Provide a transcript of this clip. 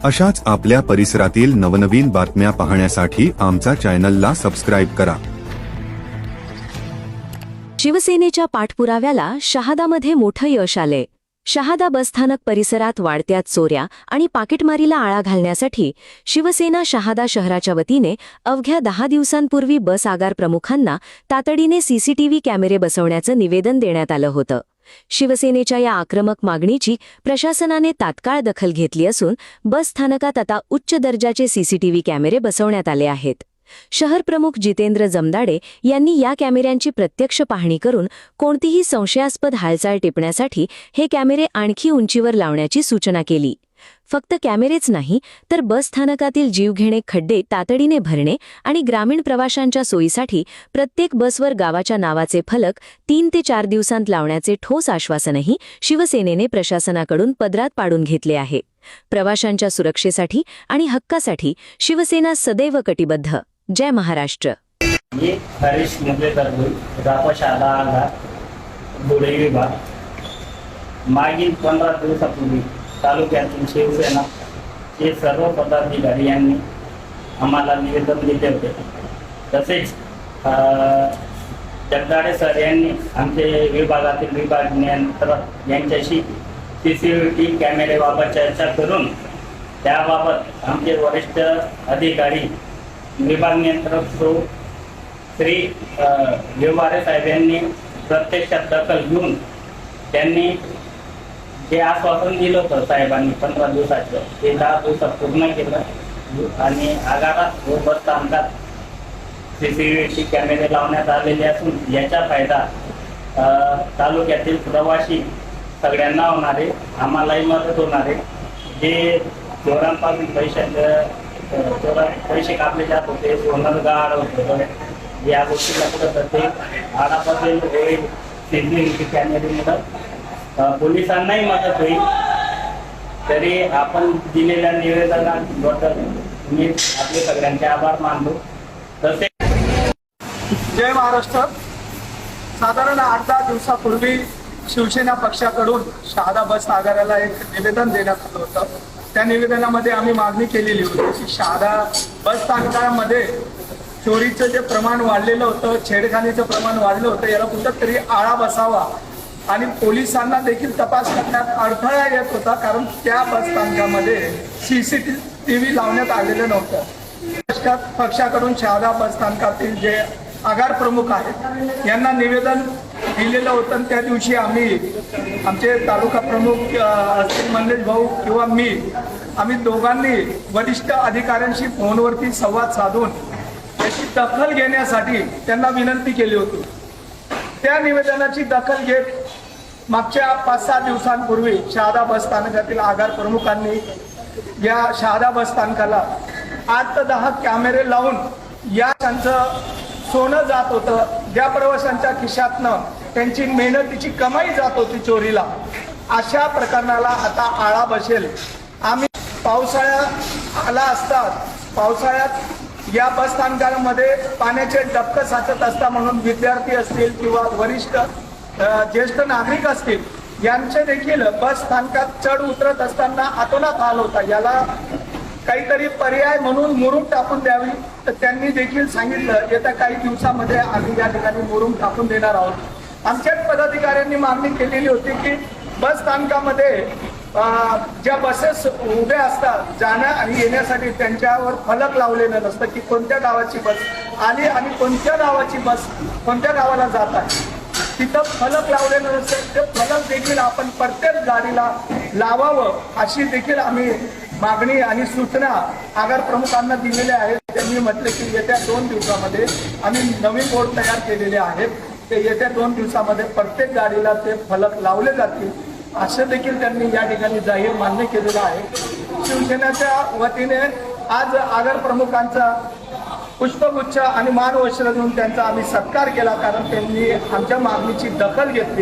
अशाच आपल्या परिसरातील नवनवीन बातम्या पाहण्यासाठी आमचा चॅनलला सबस्क्राईब करा। शिवसेनेच्या पाठपुराव्याला शहादामध्ये मोठं यश आले। शहादा बसस्थानक परिसरात वाढत्या चोऱ्या आणि पाकिटमारीला आळा घालण्यासाठी शिवसेना शहादा शहराच्या वतीने अवघ्या 10 दिवसांपूर्वी बस आगार प्रमुखांना तातडीने सीसीटीव्ही कॅमेरे बसवण्याचं निवेदन देण्यात आलं होतं। शिवसेनेच्या या आक्रमक मागणीची प्रशासनाने तात्काळ दखल घेतली असून बस स्थानकात आता उच्च दर्जाचे सीसीटीव्ही कॅमेरे बसवण्यात आले आहेत। शहर प्रमुख जितेंद्र जमदाडे यांनी या कॅमेऱ्यांची प्रत्यक्ष पाहणी करून कोणतीही संशयास्पद हालचाल टिपण्यासाठी हे कॅमेरे आणखी उंचीवर लावण्याची सूचना केली। फक्त कॅमेरेच नाही तर बस स्थानकातील जीवघेणे खड्डे तातडीने भरणे आणि ग्रामीण प्रवाशांच्या सोयीसाठी प्रत्येक बसवर गावाच्या नावाचे फलक 3 ते 4 दिवसांत लावण्याचे ठोस आश्वासनही शिवसेनेने प्रशासनाकडून पदरात पाडून घेतले आहे। प्रवाशांच्या सुरक्षेसाठी आणि हक्कासाठी शिवसेना सदैव कटिबद्ध। जय महाराष्ट्र। मी हरीश मुगलेकर रापा शहादा आगार धुळे विभाग। मागील 15 दिवसापूर्वी तालुक्यातील शिवसेना चे सर्व पदाधिकारी यांनी आम्हाला निवेदन दिले होते। तसेच जगदाडे सर यांनी आमचे विभागातील विभाग नियंत्रक यांच्याशी सीसीटीव्ही कॅमेरेबाबत चर्चा करून त्याबाबत आमचे वरिष्ठ अधिकारी विभाग नियंत्रक श्री व्यवहारे साहेब यांनी प्रत्यक्षात दखल घेऊन त्यांनी जे आश्वासन दिलं होतं साहेबांनी 15 दिवसाचं ते 10 दिवसात पूर्ण केलं आणि आगारात व बस स्थानकात सीसीटीव्ही कॅमेरे लावण्यात आलेले असून याचा फायदा तालुक्यातील प्रवासी सगळ्यांना होणार आहे, आम्हालाही मदत होणार आहे। जे चोरांपासून पैसे कापले जात होते, सोनं गाड होतं, या गोष्टीला कुठं ते आडापासून होईल सीसीटीव्ही कॅमेरेमुळे पोलिसांनाही मदत होईल। तरी आपण दिलेल्या निवेदनाबद्दल मी आपले सगळ्यांचे आभार मानतो। तसेच जय महाराष्ट्र। साधारण 8-10 दिवसापूर्वी शिवसेना पक्षाकडून शहादा बस आगाराला एक निवेदन देण्यात आलं होतं। त्या निवेदनामध्ये आम्ही मागणी केलेली होती की शहादा बस स्थानकामध्ये चोरीचं जे प्रमाण वाढलेलं होतं, छेडखानीचं प्रमाण वाढलं होतं, याला कुठंतरी आळा बसावा आणि पोलिसांना देखील तपास करण्यात अडथळा येत होता, कारण त्या बस स्थानकामध्ये सीसीटीव्ही लावण्यात आलेलं नव्हतं। पक्षाकडून शहादा बस स्थानकातील जे आगार प्रमुख आहेत यांना निवेदन दिलेलं होतं। त्या दिवशी आमचे तालुका प्रमुख असतील मंगेश भाऊ किंवा आम्ही दोघांनी वरिष्ठ अधिकाऱ्यांशी फोनवरती संवाद साधून याची दखल घेण्यासाठी त्यांना विनंती केली होती। त्या निवेदनाची दखल घेत मागच्या 5-6 दिवसांपूर्वी शहादा बस स्थानकातील आगार प्रमुखांनी या शहादा बस स्थानकाला 8 ते 10 कॅमेरे लावून या त्यांचं सोनं जात होतं, ज्या प्रवाशांच्या खिशातनं त्यांची मेहनतीची कमाई जात होती चोरीला, अशा प्रकरणाला आता आळा बसेल। आम्ही पावसाळा आला असता पावसाळ्यात या बस स्थानकामध्ये पाण्याचे डबकं साचत असता म्हणून विद्यार्थी असतील किंवा वरिष्ठ ज्येष्ठ नागरिक असतील यांचे देखील बस स्थानकात चढ उतरत असताना अतोनात हाल होता। याला काहीतरी पर्याय म्हणून मुरुम टाकून द्यावी, तर त्यांनी देखील सांगितलं येत्या काही दिवसामध्ये आम्ही या ठिकाणी मुरुम टाकून देणार आहोत। आमच्याच पदाधिकाऱ्यांनी मागणी केलेली होती की बस स्थानकामध्ये ज्या बसेस उभ्या असतात जाण्या आणि येण्यासाठी त्यांच्यावर फलक लावलेलं नसतं की कोणत्या गावाची बस आली आणि कोणत्या गावाची बस कोणत्या गावाला जात आहे, तिथं फलक लावलेलं नसेल, ते फलक देखील आपण प्रत्येक गाडीला लावावं अशी देखील आम्ही मागणी आणि सूचना आगार प्रमुखांना दिलेल्या आहेत। त्यांनी म्हटले की येत्या 2 दिवसामध्ये आम्ही नवीन बोर्ड तयार केलेले आहेत, ते येत्या 2 दिवसामध्ये प्रत्येक गाडीला ते फलक लावले जातील असं देखील त्यांनी या ठिकाणी जाहीर मान्य केलेलं आहे। शिवसेनेच्या वतीने आज आगार प्रमुखांचा पुष्पगुच्छ आणि मानवस्त्र देऊन त्यांचा आम्ही सत्कार केला, कारण त्यांनी आमच्या मागणीची दखल घेतली।